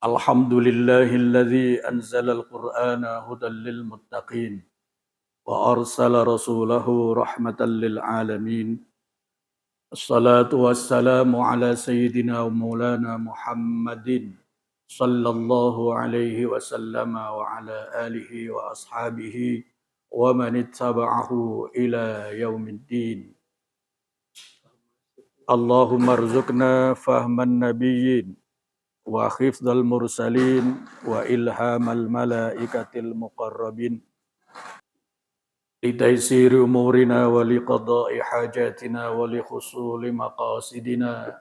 Alhamdulillahilladzi anzalal qur'ana hudan lil muttaqin wa arsala rasulahu rahmatan lil alamin. Assalatu wassalamu ala sayyidina wa maulana Muhammadin sallallahu alaihi wasallam wa ala alihi wa ashabihi wa man ittaba'ahu ila yaumiddin. Allahumma rzuqna fahman nabiyyin wa khifdal mursalin wa ilhamal malaikatil muqarrabin litaysiri umurina wa liqada'i hajatina wa likhusuli maqasidina.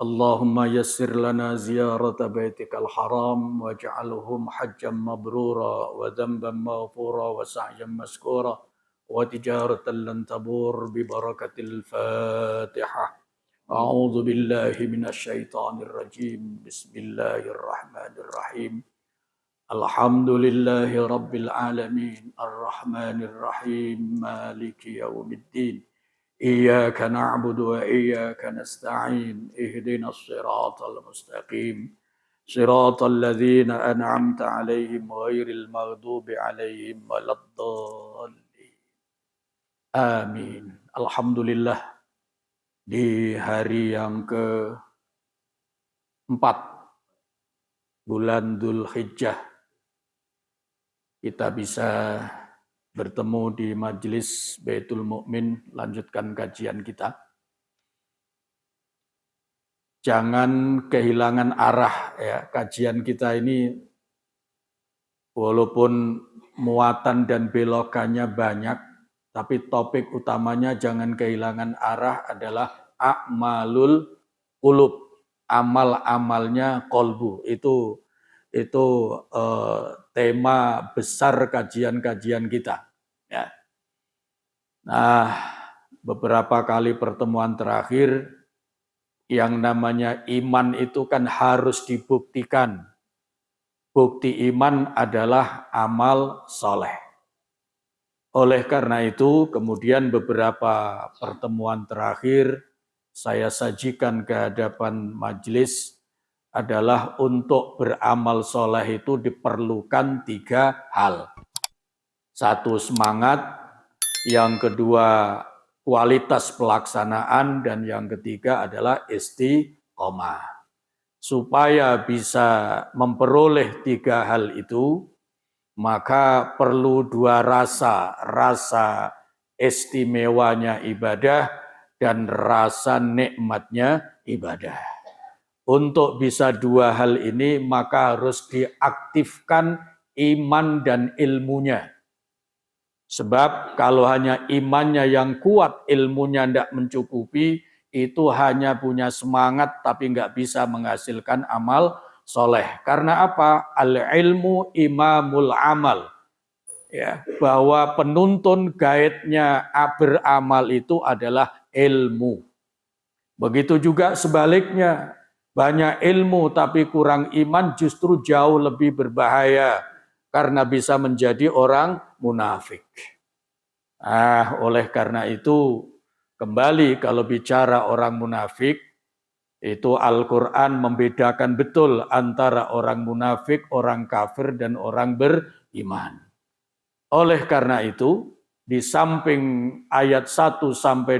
Allahumma yassir lana ziyarata baitikal haram waj'alhum hajjan mabrura wa dhanban maghfura wa sa'yan maskura wa tijaratan lan tabur bi barakatil Fatihah. A'udzu billahi minasyaitonir rajim. Bismillahirrahmanirrahim. Alhamdulillahi rabbil alamin. Arrahmanir rahim. Maliki yaumiddin. Iyyaka na'budu wa iyyaka nasta'in. Ihdinas siratal mustaqim. Siratal ladzina an'amta 'alaihim ghairil maghdubi 'alaihim waladdallin. Amin. Alhamdulillah. Di hari yang ke-4 bulan Dzulhijjah kita bisa bertemu di Majelis Baitul Mukmin, lanjutkan kajian kita. Jangan kehilangan arah ya, kajian kita ini walaupun muatan dan belokannya banyak, tapi topik utamanya jangan kehilangan arah adalah a'malul qulub, amal-amalnya kolbu. Itu tema besar kajian-kajian kita. Ya. Nah, beberapa kali pertemuan terakhir yang namanya iman itu kan harus dibuktikan. Bukti iman adalah amal soleh. Oleh karena itu, kemudian beberapa pertemuan terakhir saya sajikan ke hadapan majelis adalah untuk beramal soleh itu diperlukan 3 hal. 1, semangat, yang kedua kualitas pelaksanaan, dan yang ketiga adalah istiqomah. Supaya bisa memperoleh 3 hal itu, maka perlu 2 rasa, rasa istimewanya ibadah dan rasa nikmatnya ibadah. Untuk bisa 2 hal ini maka harus diaktifkan iman dan ilmunya. Sebab kalau hanya imannya yang kuat, ilmunya tidak mencukupi, itu hanya punya semangat tapi nggak bisa menghasilkan amal soleh. Karena apa? Al-ilmu imamul amal. Ya, bahwa penuntun guide-nya beramal itu adalah ilmu. Begitu juga sebaliknya. Banyak ilmu tapi kurang iman justru jauh lebih berbahaya. Karena bisa menjadi orang munafik. Oleh karena itu, kembali kalau bicara orang munafik, itu Al-Quran membedakan betul antara orang munafik, orang kafir, dan orang beriman. Oleh karena itu, di samping ayat 1-20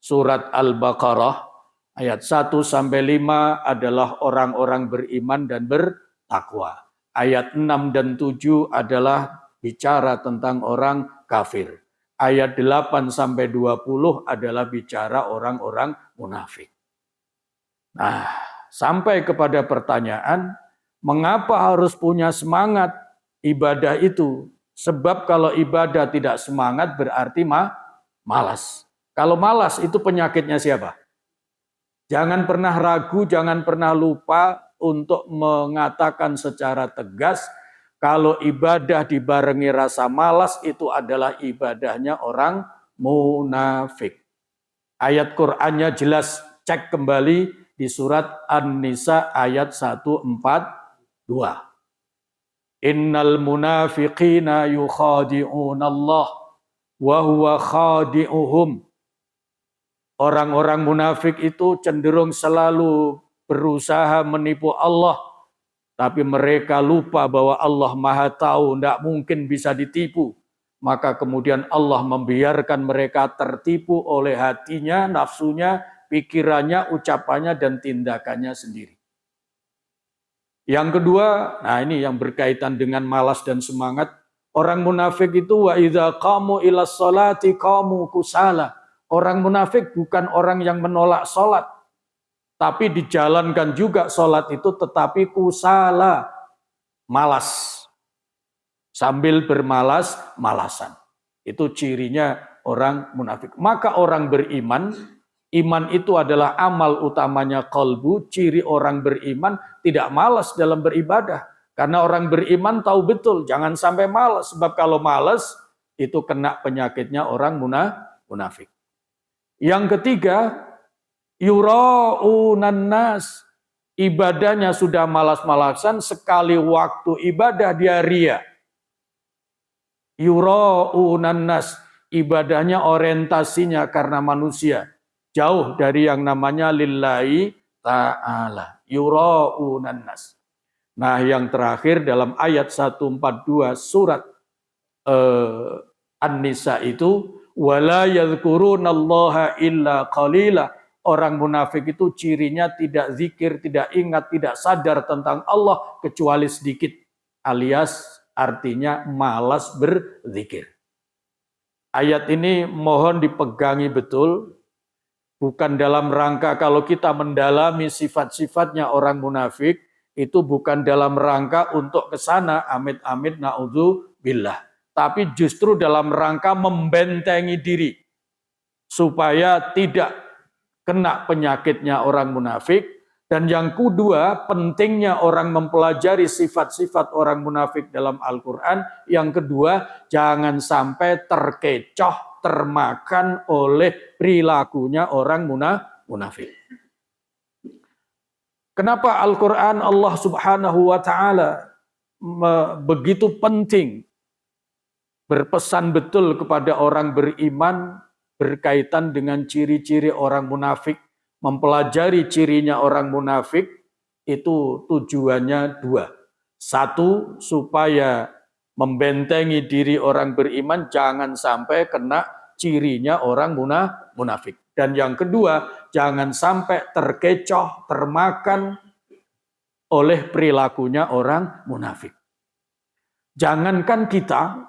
surat Al-Baqarah, ayat 1-5 adalah orang-orang beriman dan bertakwa. Ayat 6 dan 7 adalah bicara tentang orang kafir. Ayat 8-20 adalah bicara orang-orang munafik. Nah, sampai kepada pertanyaan, mengapa harus punya semangat ibadah itu? Sebab kalau ibadah tidak semangat berarti malas. Kalau malas itu penyakitnya siapa? Jangan pernah ragu, jangan pernah lupa untuk mengatakan secara tegas, kalau ibadah dibarengi rasa malas itu adalah ibadahnya orang munafik. Ayat Qur'annya jelas, cek kembali di surat An-Nisa ayat 142. Innal munafiqina yukhadi'unallah wa huwa khadi'uhum. Orang-orang munafik itu cenderung selalu berusaha menipu Allah, tapi mereka lupa bahwa Allah Maha Tahu, tidak mungkin bisa ditipu. Maka kemudian Allah membiarkan mereka tertipu oleh hatinya, nafsunya, pikirannya, ucapannya, dan tindakannya sendiri. Yang kedua, nah ini yang berkaitan dengan malas dan semangat. Orang munafik itu wa idza qamu ila sholati qamu kusala. Orang munafik bukan orang yang menolak sholat, tapi dijalankan juga sholat itu tetapi kusala, malas. Sambil bermalas-malasan. Itu cirinya orang munafik. Maka orang beriman, iman itu adalah amal utamanya qalbu. Ciri orang beriman tidak malas dalam beribadah. Karena orang beriman tahu betul, jangan sampai malas. Sebab kalau malas, itu kena penyakitnya orang munafik. Yang ketiga, yura'unan nas. Ibadahnya sudah malas-malasan, sekali waktu ibadah dia ria. Yura'unan nas, ibadahnya orientasinya karena manusia, jauh dari yang namanya lillahi ta'ala. Yura'unan nas. Nah, yang terakhir dalam ayat 142 surat An-Nisa itu, wala yadhkurunallaha illa qalila. Orang munafik itu cirinya tidak zikir, tidak ingat, tidak sadar tentang Allah kecuali sedikit, alias artinya malas berzikir. Ayat ini mohon dipegangi betul, bukan dalam rangka kalau kita mendalami sifat-sifatnya orang munafik, itu bukan dalam rangka untuk ke sana, amit-amit na'udzubillah. Tapi justru dalam rangka membentengi diri, supaya tidak kena penyakitnya orang munafik. Dan yang kedua, pentingnya orang mempelajari sifat-sifat orang munafik dalam Al-Quran. Yang kedua, jangan sampai terkecoh, termakan oleh perilakunya orang munafik. Kenapa Al-Quran Allah Subhanahu wa Ta'ala begitu penting berpesan betul kepada orang beriman berkaitan dengan ciri-ciri orang munafik? Mempelajari cirinya orang munafik itu tujuannya dua. Satu, supaya membentengi diri orang beriman jangan sampai kena cirinya orang munafik. Dan yang kedua, jangan sampai terkecoh, termakan oleh perilakunya orang munafik. Jangankan kita,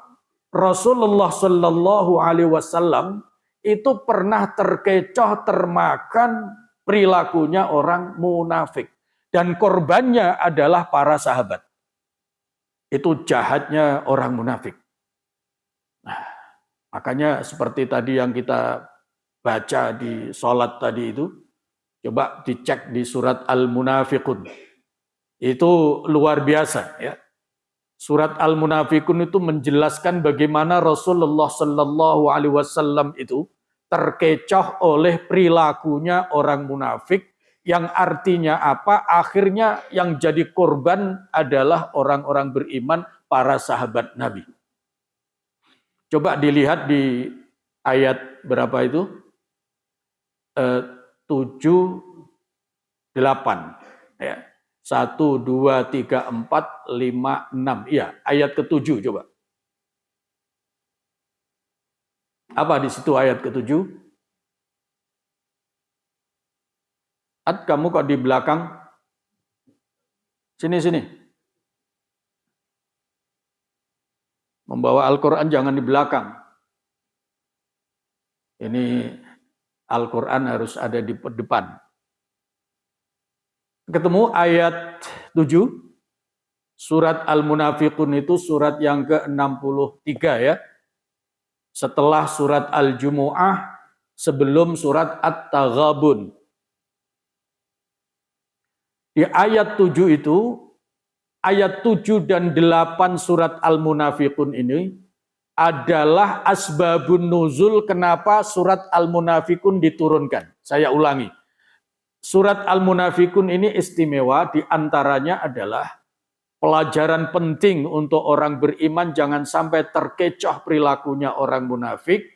Rasulullah Shallallahu Alaihi Wasallam itu pernah terkecoh, termakan perilakunya orang munafik. Dan korbannya adalah para sahabat. Itu jahatnya orang munafik. Nah, makanya seperti tadi yang kita baca di sholat tadi itu, coba dicek di surat Al-Munafiqun. Itu luar biasa ya. Surat Al-Munafiqun itu menjelaskan bagaimana Rasulullah Shallallahu Alaihi Wasallam itu terkecoh oleh perilakunya orang munafik, yang artinya apa? Akhirnya yang jadi korban adalah orang-orang beriman, para sahabat Nabi. Coba dilihat di ayat berapa itu? 7, 8. Ya. 1, 2, 3, 4, 5, 6. Iya, ayat ke-7 coba. Apa di situ ayat ke-7? Kamu kok di belakang? Sini. Membawa Al-Quran jangan di belakang. Ini Al-Quran harus ada di depan. Ketemu ayat 7. Surat Al-Munafiqun itu surat yang ke-63 ya. Setelah surat Al-Jumu'ah, sebelum surat At-Taghabun. Di ayat 7 itu, ayat 7 dan 8 surat Al-Munafiqun ini adalah asbabun nuzul kenapa surat Al-Munafiqun diturunkan. Saya ulangi. Surat Al-Munafiqun ini istimewa, diantaranya adalah pelajaran penting untuk orang beriman jangan sampai terkecoh perilakunya orang munafik.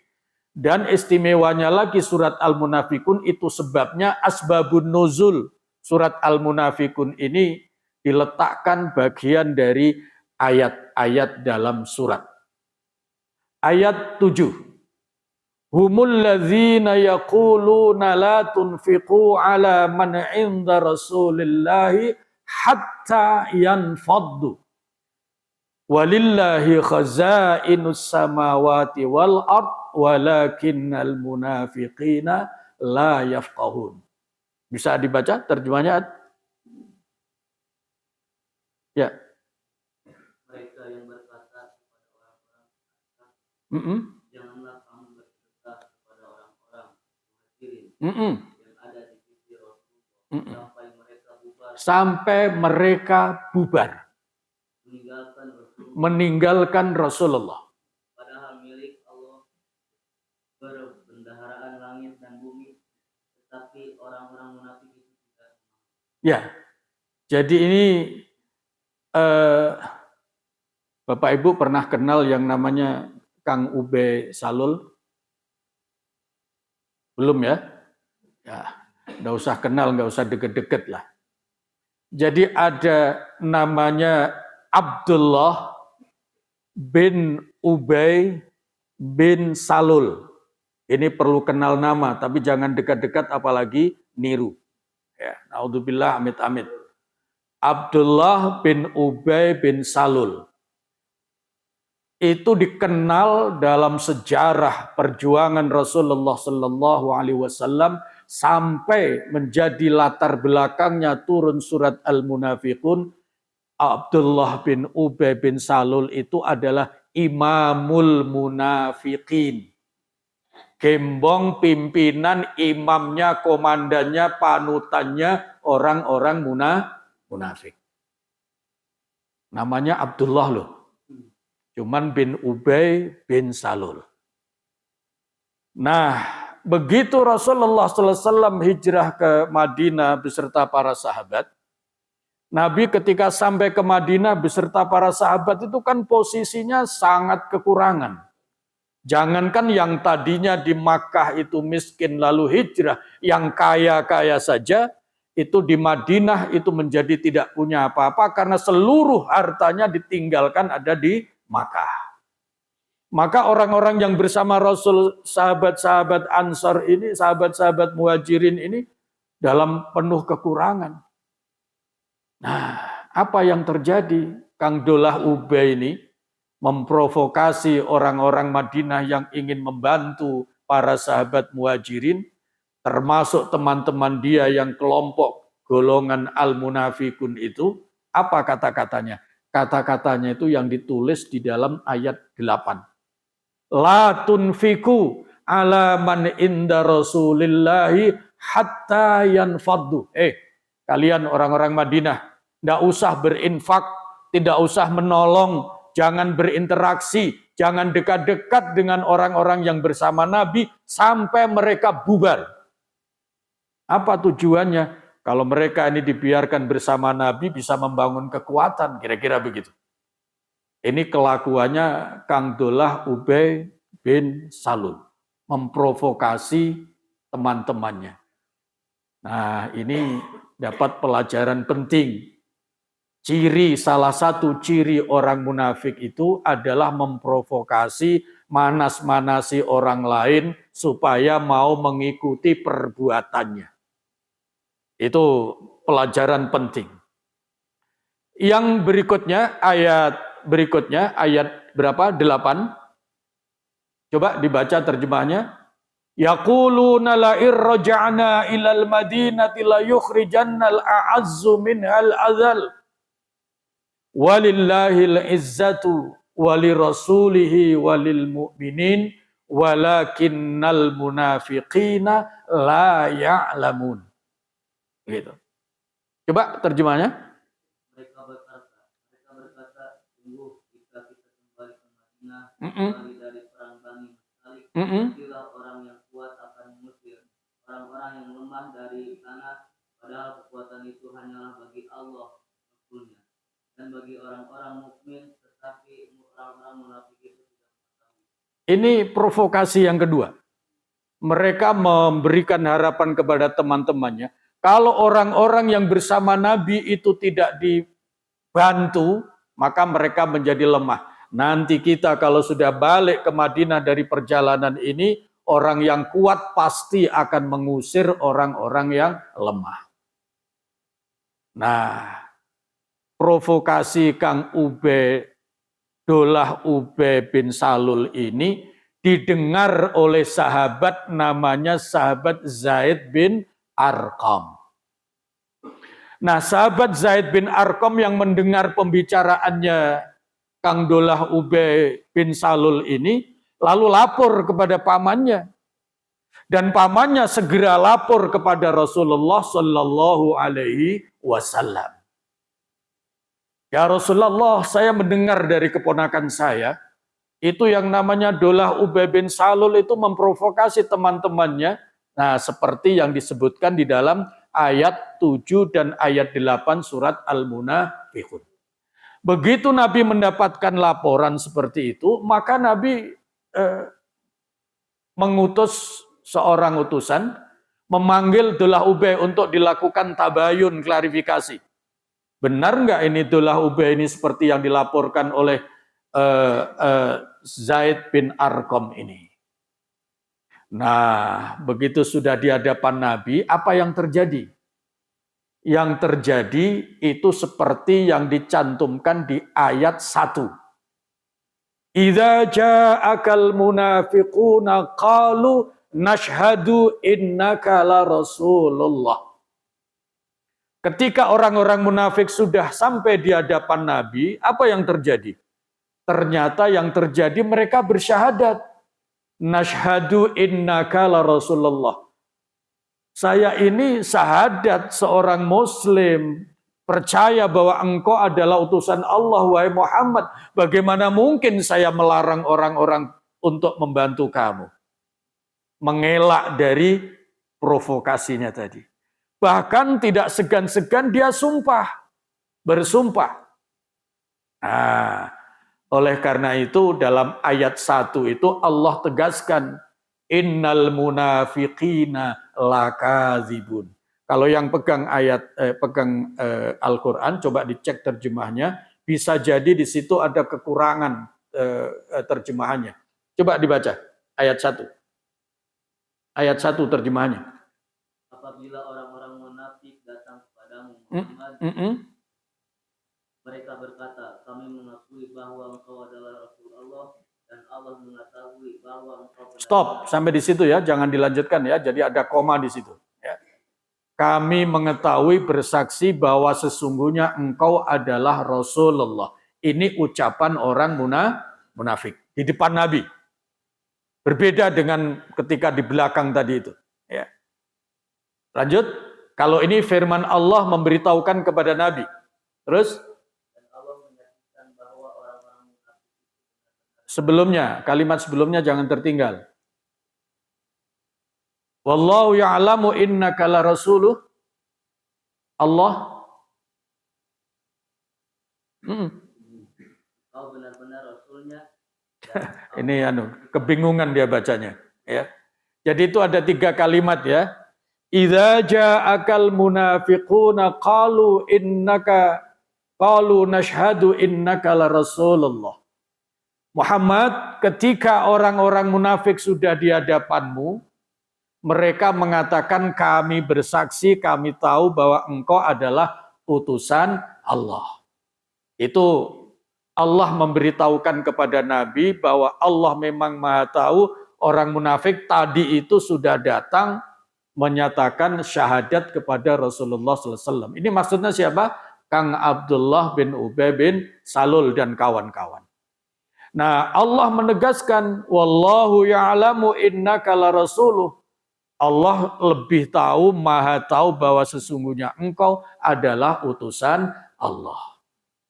Dan istimewanya lagi surat Al-Munafiqun itu sebabnya asbabun nuzul. surat Al-Munafikun ini diletakkan bagian dari ayat-ayat dalam surat. Ayat 7. Humul ladzina yaquluna la tunfiqu ala man 'inda Rasulillahi hatta yanfaddu. Walillahi khazainus samawati wal ard walakinnal munafiqina la yafqahun. Bisa dibaca terjemahnya? Ya. Mereka yang berkata kepada orang-orang, janganlah kamu bersedekah kepada orang-orang muhajirin yang ada di sisi Rasulullah sampai mereka bubar. Meninggalkan Rasulullah. Padahal milik Allah berbendaharaan langit dan bumi, tetapi orang-orang munafik itu tidak. Ya, jadi ini Bapak Ibu pernah kenal yang namanya Kang Ube Salul? Belum ya? Ya, nggak usah kenal, nggak usah deket-deket lah. Jadi ada namanya Abdullah bin Ubay bin Salul. Ini perlu kenal nama, tapi jangan dekat-dekat apalagi niru. Ya, naudzubillah, amit-amit. Abdullah bin Ubay bin Salul. Itu dikenal dalam sejarah perjuangan Rasulullah Sallallahu Alaihi Wasallam sampai menjadi latar belakangnya turun surat Al-Munafikun. Abdullah bin Ubay bin Salul itu adalah imamul munafikin. Gembong pimpinan, imamnya, komandannya, panutannya orang-orang munafik. Namanya Abdullah loh. Cuman bin Ubay bin Salul. Nah, begitu Rasulullah SAW hijrah ke Madinah beserta para sahabat, Nabi ketika sampai ke Madinah beserta para sahabat itu kan posisinya sangat kekurangan. Jangankan yang tadinya di Makkah itu miskin lalu hijrah, yang kaya-kaya saja, itu di Madinah itu menjadi tidak punya apa-apa karena seluruh hartanya ditinggalkan ada di Makkah. Maka orang-orang yang bersama Rasul, sahabat-sahabat Ansar ini, sahabat-sahabat Muhajirin ini dalam penuh kekurangan. Nah, apa yang terjadi? Kang Dolah Ubay ini memprovokasi orang-orang Madinah yang ingin membantu para sahabat Muhajirin, termasuk teman-teman dia yang kelompok golongan Al-Munafikun itu. Apa kata-katanya? Kata-katanya itu yang ditulis di dalam ayat 8. La tunfiku ala man inda Rasulillahi hatta yanfaddu. Kalian orang-orang Madinah, tidak usah berinfak, tidak usah menolong, jangan berinteraksi, jangan dekat-dekat dengan orang-orang yang bersama Nabi sampai mereka bubar. Apa tujuannya? Kalau mereka ini dibiarkan bersama Nabi bisa membangun kekuatan, kira-kira begitu. Ini kelakuannya Kang Dolah Ubay bin Salul, memprovokasi teman-temannya. Nah, ini dapat pelajaran penting. Salah satu ciri orang munafik itu adalah memprovokasi, manas-manasi orang lain supaya mau mengikuti perbuatannya. Itu pelajaran penting. Yang berikutnya, ayat berapa? 8. Coba dibaca terjemahnya. Yaquluna la irja'na ilal madinati la yukhrijannal a'azzu minhal adzal. Walillahil izzatu walirasulihi walil mu'minin walakinnal munafiqina la ya'lamun. Gitu. Coba terjemahnya. Mereka berkata, sungguh jika kita kembali ke Madinah, kembali dari perang Bani Mustalik, itulah orang yang kuat akan mengusir orang-orang yang lemah dari tanah, padahal kekuatan itu hanyalah bagi Allah Rasulnya dan bagi orang-orang mukmin, tetapi orang-orang munafik itu tidak mengetahui. Ini provokasi yang kedua. Mereka memberikan harapan kepada teman-temannya, Kalau orang-orang yang bersama Nabi itu tidak dibantu, maka mereka menjadi lemah. Nanti kita kalau sudah balik ke Madinah dari perjalanan ini, orang yang kuat pasti akan mengusir orang-orang yang lemah. Nah, provokasi Kang Ube, Dolah Ube bin Salul ini didengar oleh sahabat namanya sahabat Zaid bin Arqam. Nah, sahabat Zaid bin Arqam yang mendengar pembicaraannya Kang Dolah Ube bin Salul ini, lalu lapor kepada pamannya. Dan pamannya segera lapor kepada Rasulullah Sallallahu Alaihi Wasallam. Ya Rasulullah, saya mendengar dari keponakan saya, itu yang namanya Dolah Ube bin Salul itu memprovokasi teman-temannya. Nah, seperti yang disebutkan di dalam ayat 7 dan ayat 8 surat Al-Munafiqun. Begitu Nabi mendapatkan laporan seperti itu, maka Nabi mengutus seorang utusan, memanggil Dolah Ube untuk dilakukan tabayun, klarifikasi. Benar nggak ini Dolah Ube ini seperti yang dilaporkan oleh Zaid bin Arqam ini? Nah, begitu sudah di hadapan Nabi, apa yang terjadi? Yang terjadi itu seperti yang dicantumkan di ayat 1. Idza ja'akal munafiquna qalu nashhadu innaka la rasulullah. Ketika orang-orang munafik sudah sampai di hadapan Nabi, apa yang terjadi? Ternyata yang terjadi mereka bersyahadat. Nashhadu innaka la rasulullah. Saya ini syahadat seorang muslim, percaya bahwa engkau adalah utusan Allah, wahai Muhammad. Bagaimana mungkin saya melarang orang-orang untuk membantu kamu? Mengelak dari provokasinya tadi. Bahkan tidak segan-segan dia bersumpah. Nah, oleh karena itu dalam ayat 1 itu Allah tegaskan, innal munafiqina lakadzibun. Kalau yang pegang Al-Qur'an coba dicek terjemahnya, bisa jadi di situ ada kekurangan terjemahannya. Coba dibaca ayat 1. Ayat 1 terjemahannya. Apabila orang-orang munafik datang kepadamu Muhammad, mereka berkata, kami mengakui bahwa engkau adalah Rasul Allah dan Allah mengetahui bahwa engkau Stop sampai di situ ya, jangan dilanjutkan ya. Jadi ada koma di situ. Ya. Kami mengetahui bersaksi bahwa sesungguhnya engkau adalah Rasulullah. Ini ucapan orang munafik di depan Nabi. Berbeda dengan ketika di belakang tadi itu. Ya. Lanjut, kalau ini firman Allah memberitahukan kepada Nabi. Terus? Sebelumnya, kalimat sebelumnya jangan tertinggal. Wallahu ya'lamu innaka la rasuluh. Allah. Kau benar-benar rasulnya. Ini kebingungan dia bacanya. Ya. Jadi itu ada 3 kalimat ya. Idza ja'akal munafiquna qalu nashhadu innaka la rasulullah. Muhammad, ketika orang-orang munafik sudah di hadapanmu, mereka mengatakan kami bersaksi, kami tahu bahwa engkau adalah utusan Allah. Itu Allah memberitahukan kepada Nabi bahwa Allah memang Maha tahu orang munafik tadi itu sudah datang menyatakan syahadat kepada Rasulullah SAW. Ini maksudnya siapa? Kang Abdullah bin Ubay bin Salul dan kawan-kawan. Nah, Allah menegaskan, wallahu ya'lamu innaka la rasuluh. Allah lebih tahu, Maha tahu bahwa sesungguhnya engkau adalah utusan Allah.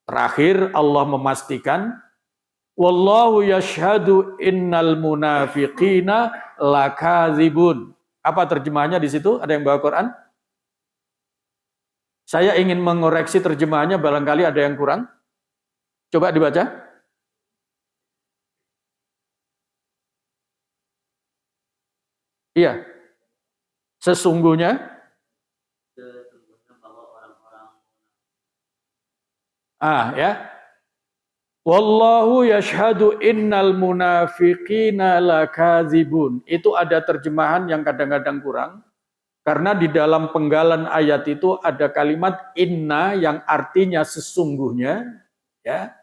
Terakhir Allah memastikan, wallahu yashhadu innal munafiqina lakadzibun. Apa terjemahannya di situ? Ada yang bawa Quran? Saya ingin mengoreksi terjemahannya, barangkali ada yang kurang. Coba dibaca. Iya. Sesungguhnya Ya. Wallahu yashhadu innal munafiqina lakadzibun. Itu ada terjemahan yang kadang-kadang kurang. Karena di dalam penggalan ayat itu ada kalimat inna yang artinya sesungguhnya, ya.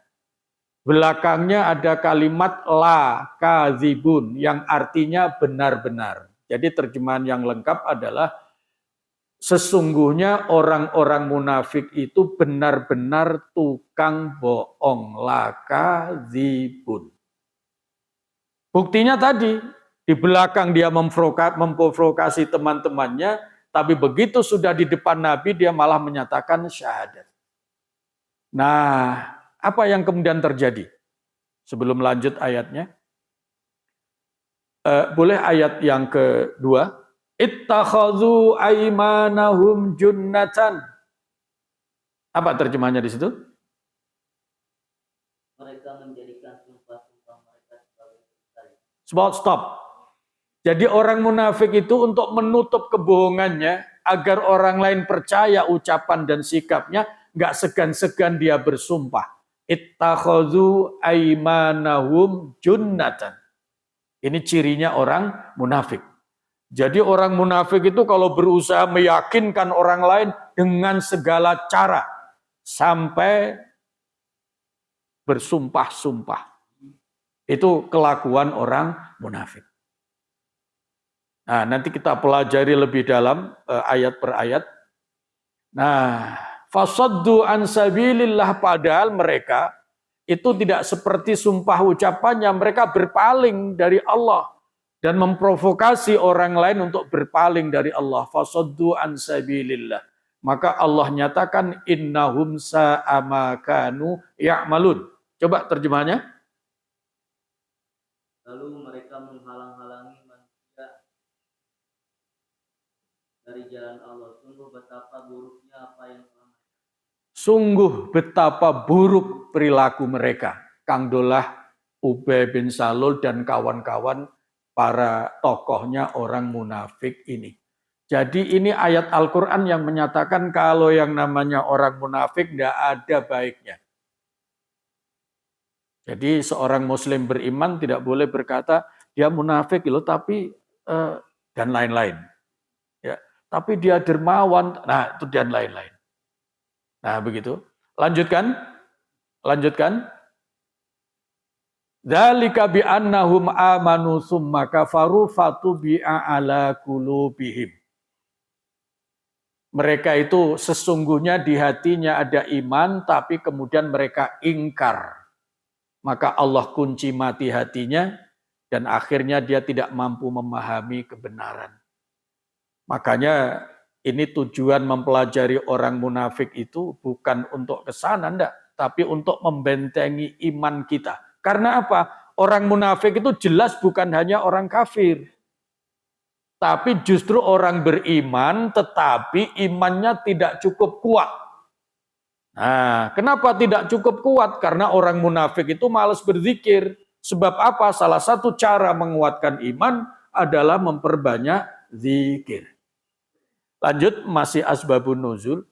Belakangnya ada kalimat la kadzibun yang artinya benar-benar. Jadi terjemahan yang lengkap adalah sesungguhnya orang-orang munafik itu benar-benar tukang bohong, la kadzibun. Buktinya tadi, di belakang dia memprovokasi teman-temannya, tapi begitu sudah di depan Nabi dia malah menyatakan syahadat. Nah, apa yang kemudian terjadi? Sebelum lanjut ayatnya, boleh ayat yang kedua. Ittakhadhu aymanahum junnatan. Apa terjemahnya di situ? Mereka menjadikan sumpah-sumpah mereka sebagai Stop. Jadi orang munafik itu untuk menutup kebohongannya agar orang lain percaya ucapan dan sikapnya, nggak segan-segan dia bersumpah. Ittakhadhu aymanahum junnatan. Ini cirinya orang munafik. Jadi orang munafik itu kalau berusaha meyakinkan orang lain dengan segala cara sampai bersumpah-sumpah. Itu kelakuan orang munafik. Nah, nanti kita pelajari lebih dalam ayat per ayat. Nah, fasaddu an sabilillah, padahal mereka itu tidak seperti sumpah ucapannya, mereka berpaling dari Allah dan memprovokasi orang lain untuk berpaling dari Allah. Fasaddu an sabilillah. Maka Allah nyatakan innahum sa'a ma kanu ya'malun. Coba terjemahnya. Lalu mereka menghalang-halangi manusia dari jalan Allah. Sungguh betapa buruknya apa yang telah. Sungguh betapa buruk perilaku mereka. Kang Dolah, Ubay bin Salul dan kawan-kawan para tokohnya orang munafik ini. Jadi ini ayat Al-Quran yang menyatakan kalau yang namanya orang munafik tidak ada baiknya. Jadi seorang muslim beriman tidak boleh berkata dia munafik loh, tapi dan lain-lain. Ya, tapi dia dermawan, nah itu dan lain-lain. Nah begitu. Lanjutkan. Dzalika bi annahum amanu tsumma kafaru fatubi'a ala qulubihim. Mereka itu sesungguhnya di hatinya ada iman, tapi kemudian mereka ingkar. Maka Allah kunci mati hatinya, dan akhirnya dia tidak mampu memahami kebenaran. Makanya ini tujuan mempelajari orang munafik itu bukan untuk kesana, enggak, tapi untuk membentengi iman kita. Karena apa? Orang munafik itu jelas bukan hanya orang kafir, tapi justru orang beriman tetapi imannya tidak cukup kuat. Nah, kenapa tidak cukup kuat? Karena orang munafik itu malas berzikir. Sebab apa? Salah satu cara menguatkan iman adalah memperbanyak zikir. Lanjut, masih asbabun nuzul.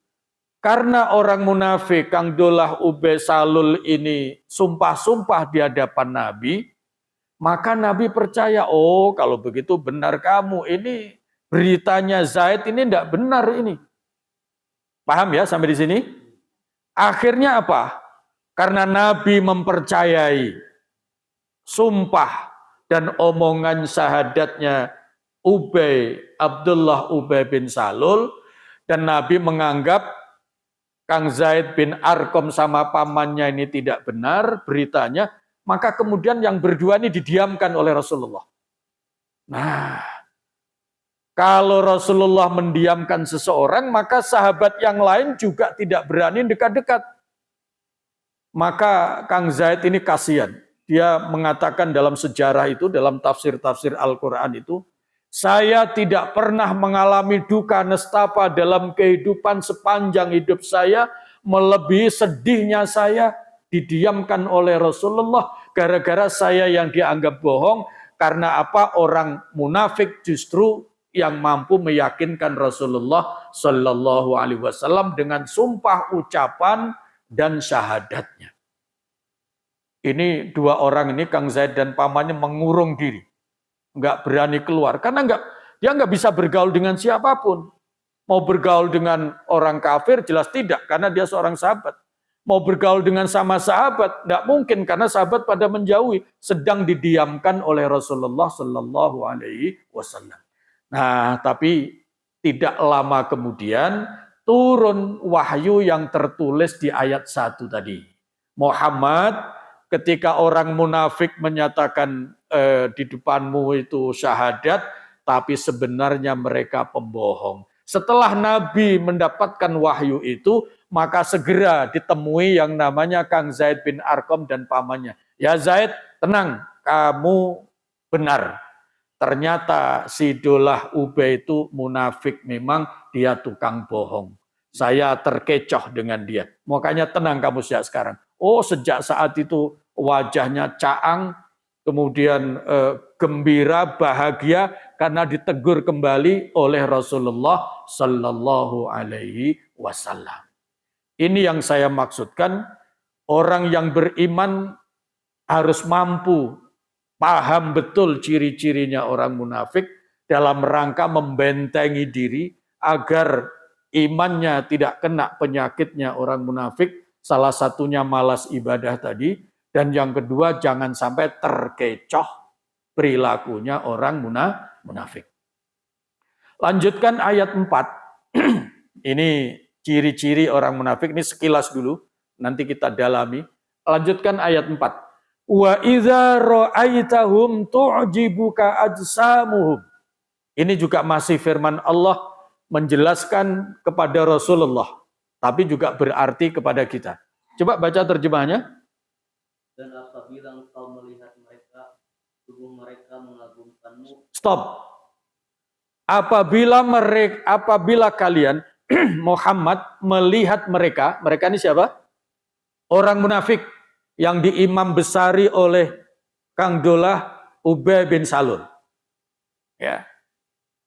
Karena orang munafik, Kang Dolah, Ubay, Salul ini sumpah-sumpah di hadapan Nabi, maka Nabi percaya, oh kalau begitu benar kamu, ini beritanya Zaid ini tidak benar ini. Paham ya sampai di sini? Akhirnya apa? Karena Nabi mempercayai sumpah dan omongan syahadatnya Abdullah Ubay bin Salul, dan Nabi menganggap Kang Zaid bin Arqam sama pamannya ini tidak benar beritanya, maka kemudian yang berdua ini didiamkan oleh Rasulullah. Nah, kalau Rasulullah mendiamkan seseorang, maka sahabat yang lain juga tidak berani dekat-dekat. Maka Kang Zaid ini kasihan. Dia mengatakan dalam sejarah itu, dalam tafsir-tafsir Al-Quran itu, saya tidak pernah mengalami duka nestapa dalam kehidupan sepanjang hidup saya, melebihi sedihnya saya didiamkan oleh Rasulullah gara-gara saya yang dianggap bohong. Karena apa? Orang munafik justru yang mampu meyakinkan Rasulullah Shallallahu Alaihi Wasallam dengan sumpah ucapan dan syahadatnya. Ini dua orang ini, Kang Zaid dan pamannya, mengurung diri. Nggak berani keluar. Karena dia nggak bisa bergaul dengan siapapun. Mau bergaul dengan orang kafir, jelas tidak. Karena dia seorang sahabat. Mau bergaul dengan sama sahabat, nggak mungkin. Karena sahabat pada menjauhi. Sedang didiamkan oleh Rasulullah Sallallahu Alaihi Wasallam. Nah, tapi tidak lama kemudian turun wahyu yang tertulis di ayat 1 tadi. Muhammad, ketika orang munafik menyatakan di depanmu itu syahadat, tapi sebenarnya mereka pembohong. Setelah Nabi mendapatkan wahyu itu, maka segera ditemui yang namanya Kang Zaid bin Arqam dan pamannya. Ya Zaid, tenang, kamu benar. Ternyata si Dolah Ubay itu munafik, memang dia tukang bohong. Saya terkecoh dengan dia. Makanya tenang kamu sejak sekarang. Oh, sejak saat itu wajahnya caang, kemudian gembira, bahagia karena ditegur kembali oleh Rasulullah Sallallahu Alaihi Wasallam. Ini yang saya maksudkan, orang yang beriman harus mampu paham betul ciri-cirinya orang munafik dalam rangka membentengi diri agar imannya tidak kena penyakitnya orang munafik. Salah satunya malas ibadah tadi. Dan yang kedua, jangan sampai terkecoh perilakunya orang munafik. Lanjutkan ayat 4. Ini ciri-ciri orang munafik, ini sekilas dulu. Nanti kita dalami. Lanjutkan ayat 4. Wa idza ra'aitahum tu'jibuka ajsamuhum. Ini juga masih firman Allah menjelaskan kepada Rasulullah, tapi juga berarti kepada kita. Coba baca terjemahnya. Dan apabila engkau melihat mereka, tubuh mereka mengagumkanmu. Stop. Apabila kalian Muhammad melihat mereka ini siapa? Orang munafik yang diimam besari oleh Kang Dolah Ubay bin Salul. Ya.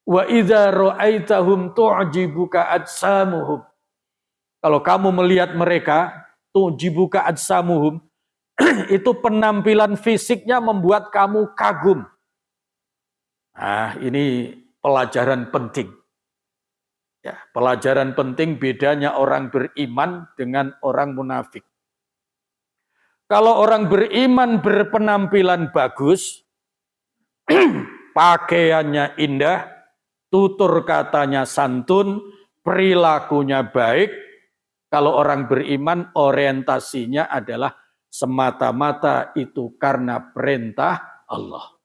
Wa idza ra'aitahum tu'jibuka ajsamuhum. Kalau kamu melihat mereka, tu'jibuka ajsamuhum, itu penampilan fisiknya membuat kamu kagum. Nah, ini pelajaran penting. Ya, pelajaran penting bedanya orang beriman dengan orang munafik. Kalau orang beriman berpenampilan bagus, pakaiannya indah, tutur katanya santun, perilakunya baik. Kalau orang beriman orientasinya adalah semata-mata itu karena perintah Allah.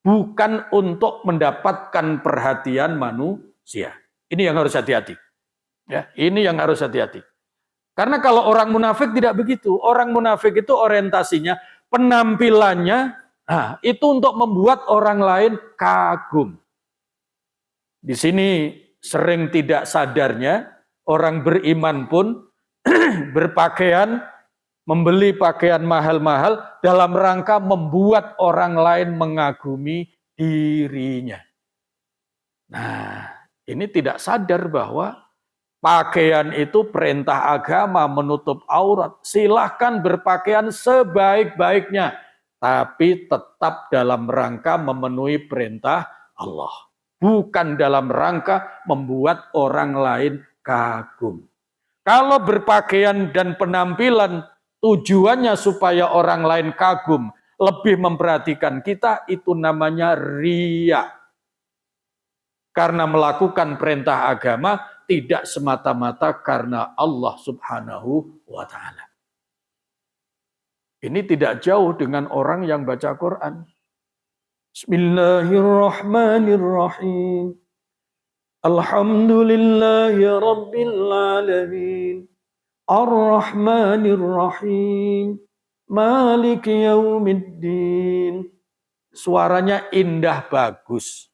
Bukan untuk mendapatkan perhatian manusia. Ini yang harus hati-hati. Ya, ini yang harus hati-hati. Karena kalau orang munafik tidak begitu. Orang munafik itu orientasinya, penampilannya, itu untuk membuat orang lain kagum. Di sini sering tidak sadarnya, orang beriman pun berpakaian, membeli pakaian mahal-mahal dalam rangka membuat orang lain mengagumi dirinya. Nah, ini tidak sadar bahwa pakaian itu perintah agama, menutup aurat. Silahkan berpakaian sebaik-baiknya, tapi tetap dalam rangka memenuhi perintah Allah. Bukan dalam rangka membuat orang lain kagum. Kalau berpakaian dan penampilan tujuannya supaya orang lain kagum, lebih memperhatikan kita, itu namanya riya. Karena melakukan perintah agama tidak semata-mata karena Allah Subhanahu wa Ta'ala. Ini tidak jauh dengan orang yang baca Quran. Bismillahirrahmanirrahim. Alhamdulillahi Rabbil Alamin. Ar-Rahmanir-Rahim. Maliki Yaumiddin. Suaranya indah bagus.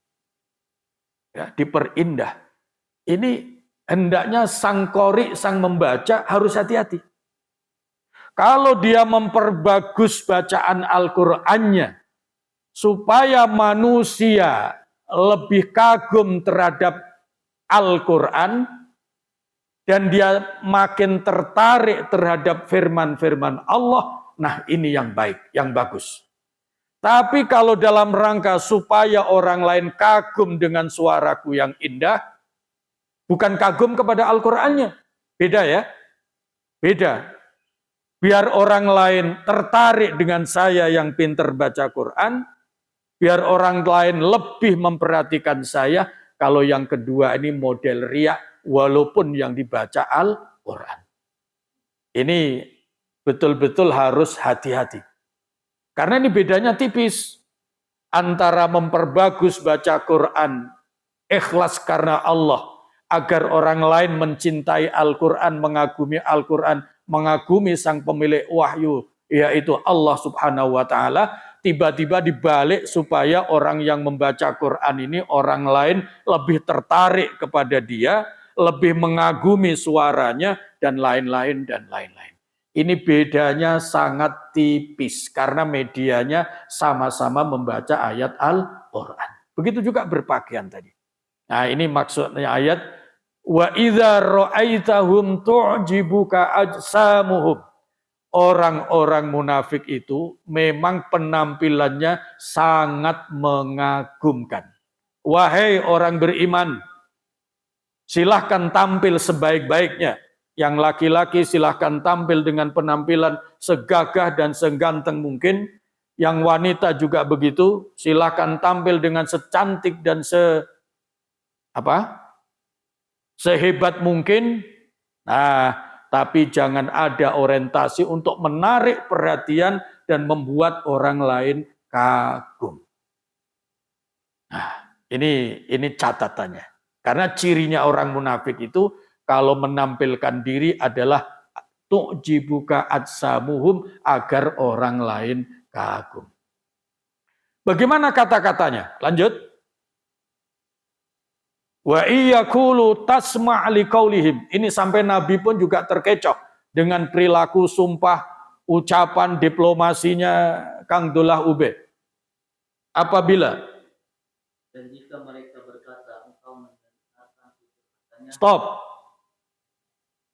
Ya, diperindah. Ini hendaknya sang qori, sang membaca harus hati-hati. Kalau dia memperbagus bacaan Al-Qur'annya supaya manusia lebih kagum terhadap Al-Qur'an, dan dia makin tertarik terhadap firman-firman Allah, nah ini yang baik, yang bagus. Tapi kalau dalam rangka supaya orang lain kagum dengan suaraku yang indah, bukan kagum kepada Al-Qur'annya. Beda ya. Beda. Biar orang lain tertarik dengan saya yang pinter baca Quran, biar orang lain lebih memperhatikan saya. Kalau yang kedua ini model riak, walaupun yang dibaca Al-Quran. Ini betul-betul harus hati-hati. Karena ini bedanya tipis antara memperbagus baca Quran, ikhlas karena Allah, agar orang lain mencintai Al-Quran, mengagumi sang pemilik wahyu, yaitu Allah Subhanahu wa Ta'ala. Tiba-tiba dibalik supaya orang yang membaca Quran ini, orang lain lebih tertarik kepada dia, lebih mengagumi suaranya, dan lain-lain, dan lain-lain. Ini bedanya sangat tipis, karena medianya sama-sama membaca ayat Al-Quran. Begitu juga berpakaian tadi. Nah ini maksudnya ayat, wa idza ra'aitahum tu'jibuka ajsamuhum. Orang-orang munafik itu memang penampilannya sangat mengagumkan. Wahai orang beriman, silahkan tampil sebaik-baiknya. Yang laki-laki silahkan tampil dengan penampilan segagah dan seganteng mungkin. Yang wanita juga begitu, silahkan tampil dengan secantik dan sehebat mungkin. Nah, tapi jangan ada orientasi untuk menarik perhatian dan membuat orang lain kagum. Nah, ini catatannya. Karena cirinya orang munafik itu kalau menampilkan diri adalah tu'jibuka ajsamuhum, agar orang lain kagum. Bagaimana kata-katanya? Lanjut. Wa iyakulu tasma' liqaulihim. Ini sampai Nabi pun juga terkecoh dengan perilaku sumpah, ucapan diplomasinya Kang Dullah Ube. Apabila dan jika mereka berkata engkau mendengarkan perkataannya. Stop.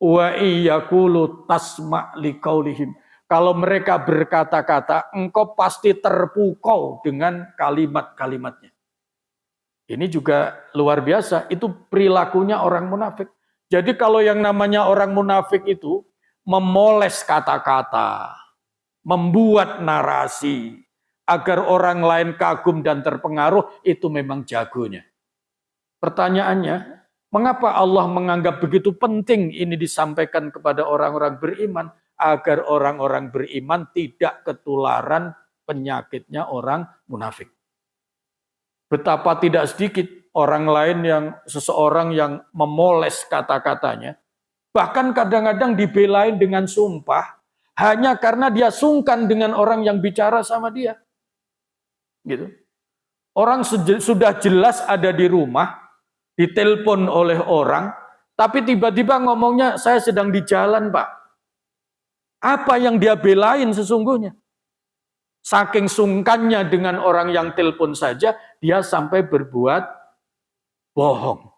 Wa iyakulu tasma' liqaulihim. Kalau mereka berkata-kata, engkau pasti terpukau dengan kalimat-kalimatnya. Ini juga luar biasa, itu perilakunya orang munafik. Jadi kalau yang namanya orang munafik itu memoles kata-kata, membuat narasi, agar orang lain kagum dan terpengaruh, itu memang jagonya. Pertanyaannya, mengapa Allah menganggap begitu penting ini disampaikan kepada orang-orang beriman, agar orang-orang beriman tidak ketularan penyakitnya orang munafik. Betapa tidak sedikit orang lain seseorang yang memoles kata-katanya, bahkan kadang-kadang dibelain dengan sumpah, hanya karena dia sungkan dengan orang yang bicara sama dia. Gitu. Orang sudah jelas ada di rumah, ditelepon oleh orang, tapi tiba-tiba ngomongnya, saya sedang di jalan Pak. Apa yang dia belain sesungguhnya? Saking sungkannya dengan orang yang telepon saja, dia sampai berbuat bohong.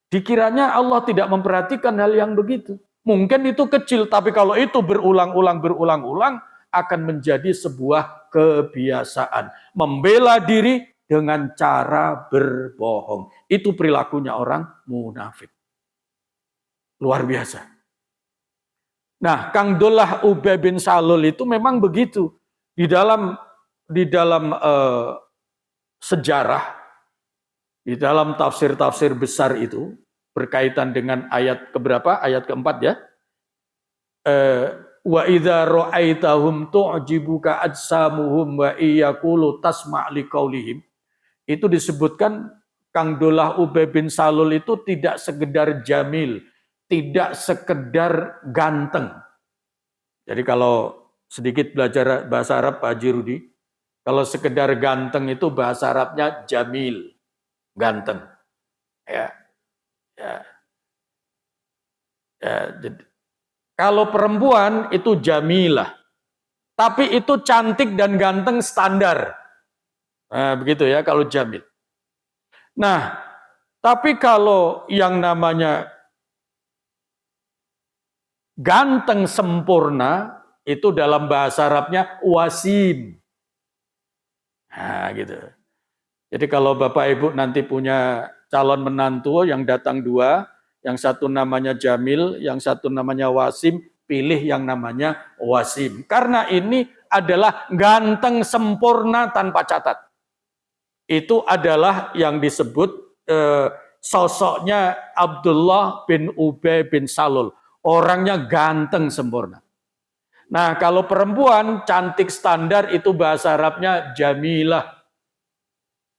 Dikiranya Allah tidak memperhatikan hal yang begitu. Mungkin itu kecil, tapi kalau itu berulang-ulang akan menjadi sebuah kebiasaan. Membela diri dengan cara berbohong. Itu perilakunya orang munafik. Luar biasa. Nah, Kang Dullah Ubay bin Salul itu memang begitu. Di dalam sejarah, di dalam tafsir-tafsir besar itu, berkaitan dengan ayat keberapa? Ayat keempat ya. Wa idza ra'aitahum tu'jibuka ajsamuhum wa iyaqulu tasma' liqaulihim. Itu disebutkan Kang Dullah Ubay bin Salul itu tidak sekedar jamil, tidak sekedar ganteng. Jadi kalau sedikit belajar bahasa Arab Pak Haji Rudi, kalau sekedar ganteng itu bahasa Arabnya jamil, ganteng. Ya. Jadi, kalau perempuan itu jamilah, tapi itu cantik dan ganteng standar. Nah, begitu ya kalau jamil. Nah, tapi kalau yang namanya Ganteng sempurna itu dalam bahasa Arabnya wasim. Nah, gitu. Jadi kalau Bapak Ibu nanti punya calon menantu yang datang dua, yang satu namanya Jamil, yang satu namanya Wasim, pilih yang namanya Wasim. Karena ini adalah ganteng sempurna tanpa catat. Itu adalah yang disebut sosoknya Abdullah bin Ubay bin Salul. Orangnya ganteng sempurna. Nah, kalau perempuan cantik standar itu bahasa Arabnya Jamilah.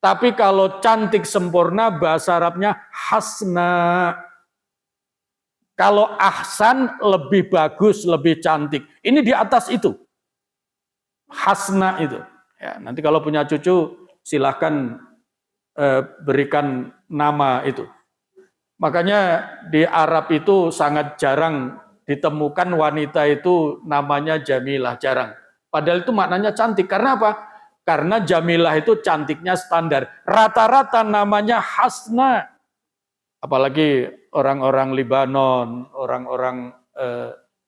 Tapi kalau cantik sempurna bahasa Arabnya hasna. Kalau ahsan lebih bagus, lebih cantik. Ini di atas itu. Hasna itu. Ya, nanti kalau punya cucu silahkan berikan nama itu. Makanya di Arab itu sangat jarang ditemukan wanita itu namanya Jamilah, jarang. Padahal itu maknanya cantik. Karena apa? Karena Jamilah itu cantiknya standar. Rata-rata namanya Hasna. Apalagi orang-orang Libanon, orang-orang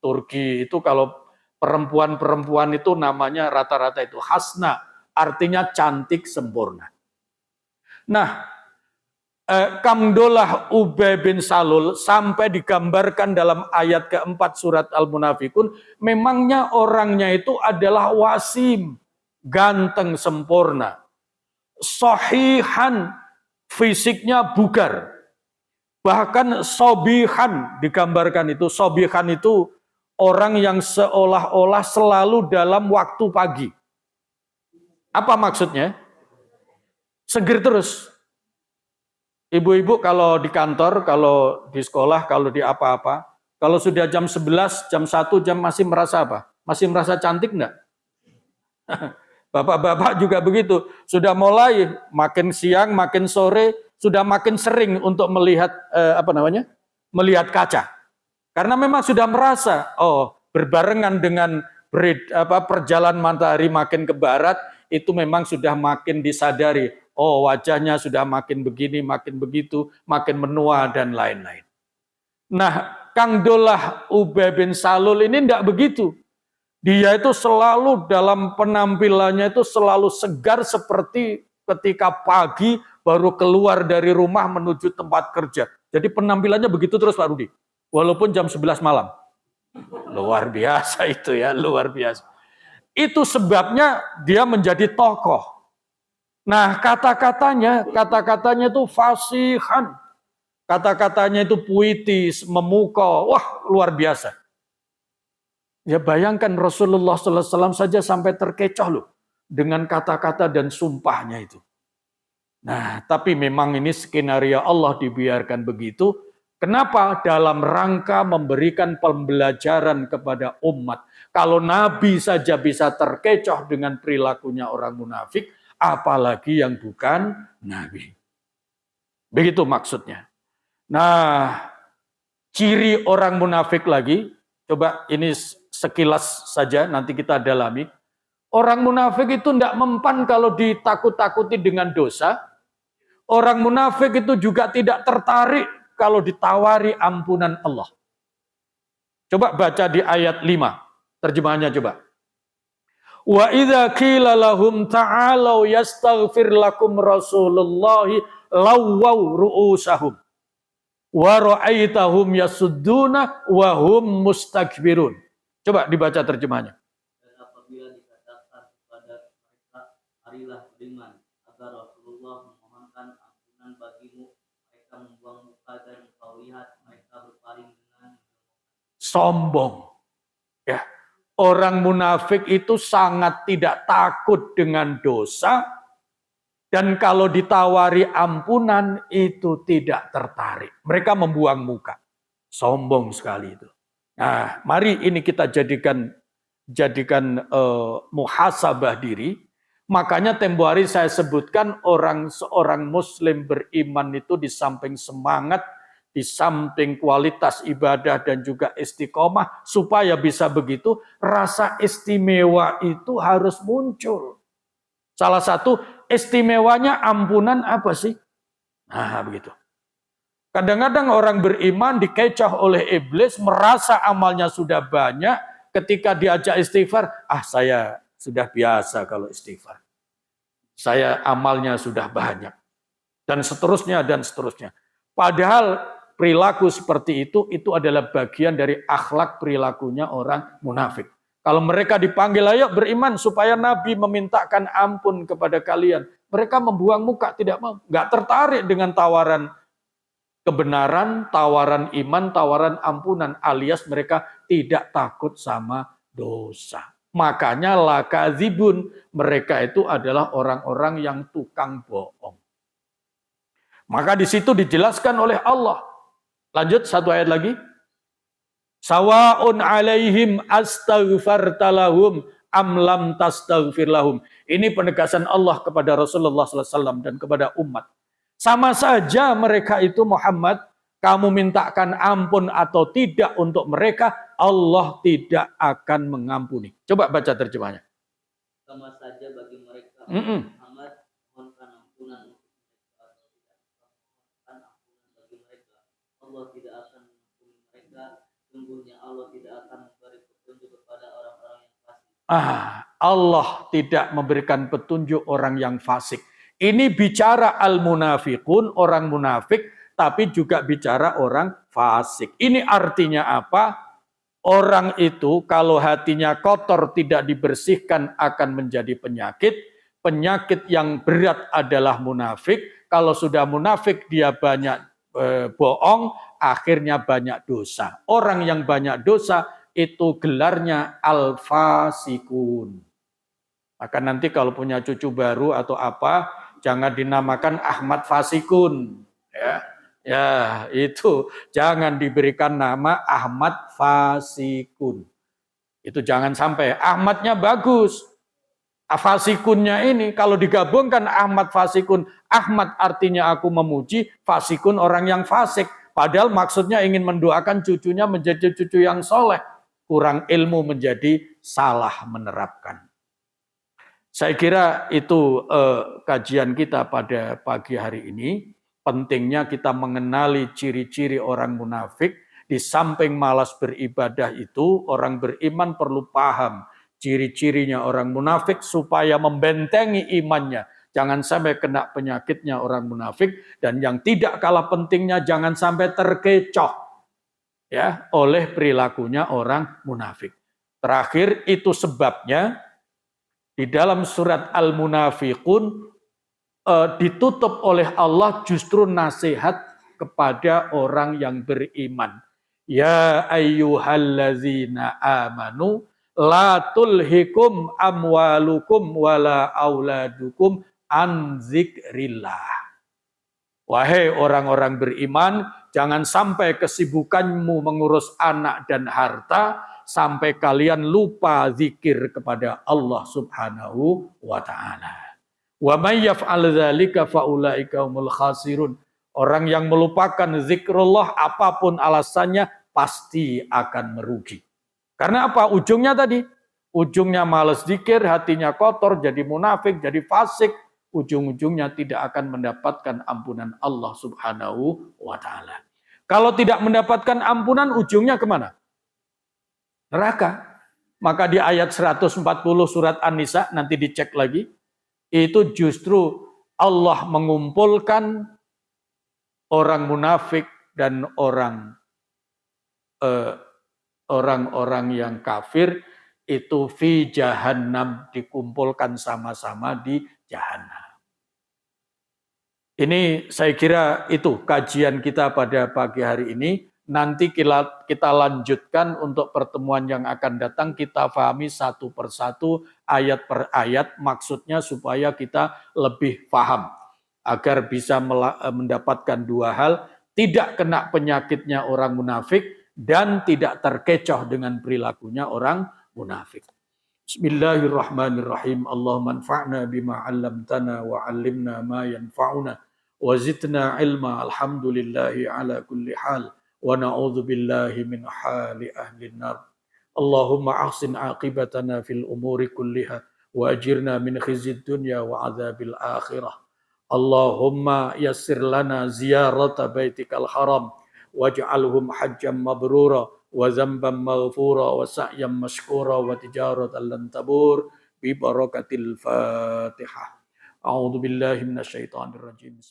Turki itu kalau perempuan-perempuan itu namanya rata-rata itu Hasna. Artinya cantik sempurna. Nah, Kamdolah Ubay bin Salul sampai digambarkan dalam ayat keempat surat Al-Munafikun, memangnya orangnya itu adalah wasim, ganteng sempurna, sohihan, fisiknya bugar, bahkan sobihan digambarkan itu. Sobihan itu orang yang seolah-olah selalu dalam waktu pagi. Apa maksudnya? Seger terus. Ibu-ibu kalau di kantor, kalau di sekolah, kalau di apa-apa, kalau sudah jam 11, jam 1, jam masih merasa apa? Masih merasa cantik enggak? Bapak-bapak juga begitu. Sudah mulai makin siang, makin sore, sudah makin sering untuk melihat melihat kaca. Karena memang sudah merasa, berbarengan dengan perjalanan matahari makin ke barat, itu memang sudah makin disadari. Wajahnya sudah makin begini, makin begitu, makin menua, dan lain-lain. Nah, Kang Dolah Ubay bin Salul ini tidak begitu. Dia itu selalu dalam penampilannya itu selalu segar seperti ketika pagi baru keluar dari rumah menuju tempat kerja. Jadi penampilannya begitu terus Pak Rudi. Walaupun jam 11 malam. Luar biasa itu ya, luar biasa. Itu sebabnya dia menjadi tokoh. Nah, kata-katanya itu fasihan. Kata-katanya itu puitis, memukau. Wah, luar biasa. Ya bayangkan Rasulullah SAW saja sampai terkecoh loh dengan kata-kata dan sumpahnya itu. Nah, tapi memang ini skenario Allah dibiarkan begitu. Kenapa? Dalam rangka memberikan pembelajaran kepada umat. Kalau Nabi saja bisa terkecoh dengan perilakunya orang munafik, apalagi yang bukan Nabi. Begitu maksudnya. Nah, ciri orang munafik lagi, coba ini sekilas saja nanti kita dalami. Orang munafik itu tidak mempan kalau ditakut-takuti dengan dosa. Orang munafik itu juga tidak tertarik kalau ditawari ampunan Allah. Coba baca di ayat 5, terjemahannya coba. Wa idza qila lahum ta'alu yastaghfir lakum Rasulullah lawaw ru'usahum wa ra'aitahum yasudduna wa hum mustakbirun. Coba dibaca terjemahnya. Dan apabila dikatakan kepada mereka, marilah beriman, agar Rasulullah memohonkan ampunan bagimu, mereka membuang muka dan engkau lihat mereka berpaling dengan sombong. Ya. Orang munafik itu sangat tidak takut dengan dosa, dan kalau ditawari ampunan itu tidak tertarik. Mereka membuang muka. Sombong sekali itu. Nah, mari ini kita jadikan muhasabah diri. Makanya tempo hari saya sebutkan seorang muslim beriman itu di samping semangat, di samping kualitas ibadah dan juga istiqomah, supaya bisa begitu, rasa istimewa itu harus muncul. Salah satu istimewanya ampunan apa sih? Nah, begitu. Kadang-kadang orang beriman dikecoh oleh iblis, merasa amalnya sudah banyak, ketika diajak istighfar, saya sudah biasa kalau istighfar. Saya amalnya sudah banyak. Dan seterusnya, dan seterusnya. Padahal perilaku seperti itu adalah bagian dari akhlak perilakunya orang munafik. Kalau mereka dipanggil, ayo beriman supaya Nabi memintakan ampun kepada kalian. Mereka membuang muka, tidak mau. Nggak tertarik dengan tawaran kebenaran, tawaran iman, tawaran ampunan. Alias mereka tidak takut sama dosa. Makanya lakadzibun, mereka itu adalah orang-orang yang tukang bohong. Maka di situ dijelaskan oleh Allah. Lanjut satu ayat lagi. Sawa'un alaihim astaghfarta lahum am lam tastaghfir lahum. Ini penegasan Allah kepada Rasulullah SAW dan kepada umat. Sama saja mereka itu Muhammad, kamu mintakan ampun atau tidak untuk mereka, Allah tidak akan mengampuni. Coba baca terjemahnya. Sama saja bagi mereka Muhammad, mohonkan ampunan untuk mereka atau tidak mohonkan ampunan bagi mereka, Allah tidak akan mengampuni mereka. Sungguhnya Allah tidak akan memberi petunjuk kepada orang-orang yang fasik. Allah tidak memberikan petunjuk orang yang fasik. Ini bicara al-munafiqun, orang munafik, tapi juga bicara orang fasik. Ini artinya apa? Orang itu kalau hatinya kotor tidak dibersihkan akan menjadi penyakit. Penyakit yang berat adalah munafik. Kalau sudah munafik dia banyak bohong, akhirnya banyak dosa. Orang yang banyak dosa itu gelarnya al-fasikun. Maka nanti kalau punya cucu baru atau apa, jangan dinamakan Ahmad Fasikun. Ya, itu jangan diberikan nama Ahmad Fasikun. Itu jangan sampai. Ahmadnya bagus. Fasikunnya ini kalau digabungkan Ahmad Fasikun, Ahmad artinya aku memuji, Fasikun orang yang fasik. Padahal maksudnya ingin mendoakan cucunya menjadi cucu yang soleh. Kurang ilmu menjadi salah menerapkan. Saya kira itu kajian kita pada pagi hari ini. Pentingnya kita mengenali ciri-ciri orang munafik. Di samping malas beribadah itu, orang beriman perlu paham ciri-cirinya orang munafik supaya membentengi imannya. Jangan sampai kena penyakitnya orang munafik. Dan yang tidak kalah pentingnya jangan sampai terkecoh ya oleh perilakunya orang munafik. Terakhir itu sebabnya di dalam surat Al-Munafiqun ditutup oleh Allah justru nasihat kepada orang yang beriman. Ya ayyuhallazina amanu la tulhikum amwalukum wala auladukum an zikrillah. Wahai orang-orang beriman, jangan sampai kesibukanmu mengurus anak dan harta sampai kalian lupa zikir kepada Allah Subhanahu wa taala. Wa may yaf'al dzalika faulaika humul khasirun. Orang yang melupakan zikrullah apapun alasannya pasti akan merugi. Karena apa? Ujungnya tadi, ujungnya malas zikir, hatinya kotor, jadi munafik, jadi fasik, ujung-ujungnya tidak akan mendapatkan ampunan Allah Subhanahu wa taala. Kalau tidak mendapatkan ampunan, ujungnya kemana? Neraka. Maka di ayat 140 surat An-Nisa, nanti dicek lagi, itu justru Allah mengumpulkan orang munafik dan orang-orang yang kafir itu fi jahannam, dikumpulkan sama-sama di jahannam. Ini saya kira itu kajian kita pada pagi hari ini. Nanti kita lanjutkan untuk pertemuan yang akan datang. Kita pahami satu persatu, ayat per ayat, maksudnya supaya kita lebih paham. Agar bisa mendapatkan dua hal, tidak kena penyakitnya orang munafik, dan tidak terkecoh dengan perilakunya orang munafik. Bismillahirrahmanirrahim. Allahumma anfa'na bima 'allamtana wa 'allimna ma yanfa'una wa zidna ilma. Alhamdulillahi ala kulli hal. Wa na'udzu billahi min hali ahli nar. Allahumma ahsin aqibatana fil umuri kulliha wa ajirna min khizyid dunya wa adzabil akhirah. Allahumma yassir lana ziyarata baitikal haram waj'alhum hajjam mabrura wa zamban maghfura wa sa'yan mashkura wa tijaratan lan tabur bi barakatil Fatihah. A'udzu billahi minasyaitonir rajim.